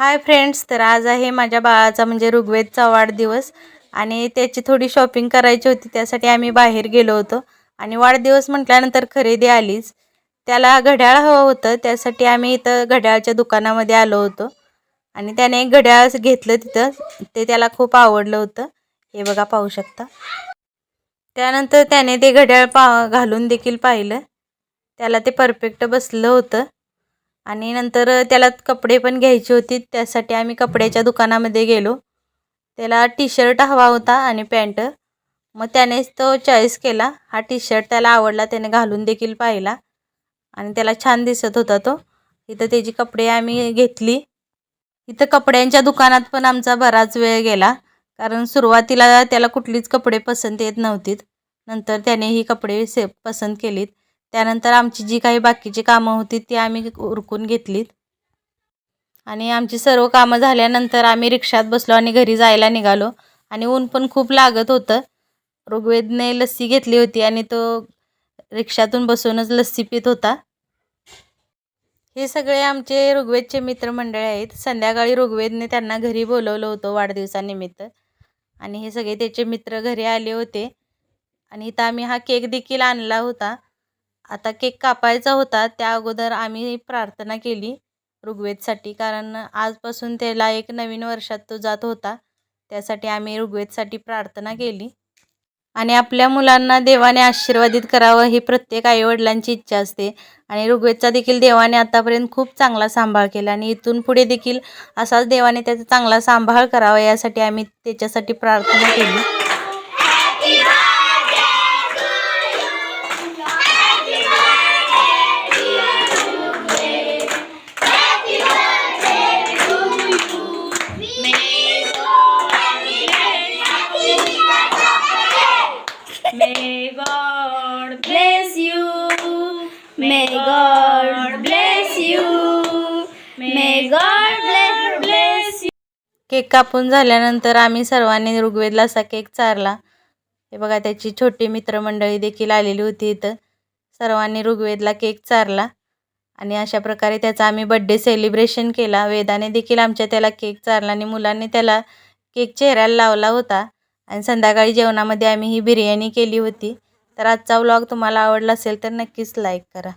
Hi friends, तर आज आहे माझ्या बाळाचा म्हणजे ऋग्वेदचा वाढदिवस आणि त्याची थोडी शॉपिंग करायची होती. त्यासाठी आम्ही बाहेर गेलो होतो आणि वाढदिवस म्हटल्यानंतर खरेदी आलीच. त्याला घड्याळ हवं होतं, त्यासाठी आम्ही इथं घड्याळाच्या दुकानामध्ये आलो होतो आणि त्याने एक घड्याळ घेतलं तिथं. ते त्याला खूप आवडलं होतं. हे बघा, पाहू शकता. त्यानंतर त्याने ते घड्याळ घालून देखील पाहिलं. त्याला ते परफेक्ट बसलं होतं आणि नंतर त्याला कपडे पण घ्यायचे होते. त्यासाठी आम्ही कपड्याच्या दुकानामध्ये गेलो. त्याला टी शर्ट हवा होता आणि पॅन्ट. मग त्यानेच तो चॉईस केला. हा टी शर्ट त्याला आवडला, त्याने घालून देखील पाहिला आणि त्याला छान दिसत होता तो. इथं त्याची कपडे आम्ही घेतली. इथं कपड्यांच्या दुकानात पण आमचा बराच वेळ गेला, कारण सुरुवातीला त्याला कुठलीच कपडे पसंत येत नव्हतीत. नंतर त्याने ही कपडे पसंत केलीत. त्यानंतर आमची जी काही बाकीची कामं होती ती आम्ही उरकून घेतलीत आणि आमची सर्व कामं झाल्यानंतर आम्ही रिक्षात बसलो आणि घरी जायला निघालो. आणि ऊन पण खूप लागत होतं. ऋग्वेदने लस्सी घेतली होती आणि तो रिक्षातून बसूनच लस्सी पित होता. हे सगळे आमचे ऋग्वेदचे मित्रमंडळी आहेत. संध्याकाळी ऋग्वेदने त्यांना घरी बोलवलं होतं वाढदिवसानिमित्त आणि हे सगळे त्याचे मित्र घरी आले होते. आणि इथं आम्ही हा केक देखील आणला होता. आता केक कापायचा होता त्या अगोदर आम्ही प्रार्थना केली ऋग्वेदसाठी, कारण आजपासून त्याला एक नवीन वर्षात तो जात होता. त्यासाठी आम्ही ऋग्वेदसाठी प्रार्थना केली. आणि आपल्या मुलांना देवाने आशीर्वादित करावं ही प्रत्येक आईवडिलांची इच्छा असते. आणि ऋग्वेदचा देखील देवाने आतापर्यंत खूप चांगला सांभाळ केला आणि इथून पुढे देखील असाच देवाने त्याचा चांगला सांभाळ करावा यासाठी आम्ही त्याच्यासाठी प्रार्थना केली. May God bless you. May God bless you. May God bless you. Cake कापून झाल्यानंतर आम्ही सर्वांनी ऋग्वेदला असा केक चारला. हे बघा, त्याची छोटी मित्रमंडळी देखील आलेली होती इथं. सर्वांनी ऋग्वेदला केक चारला आणि अशा प्रकारे त्याचा आम्ही बड्डे सेलिब्रेशन केला. वेदाने देखील आमच्या त्याला केक चारला आणि मुलांनी त्याला केक चेहऱ्याला लावला होता. आणि संध्याकाळी जेवणामध्ये आम्ही ही बिर्याणी केली होती. तर आजचा व्लॉग तुम्हाला आवडला असेल तर नक्कीच लाईक करा.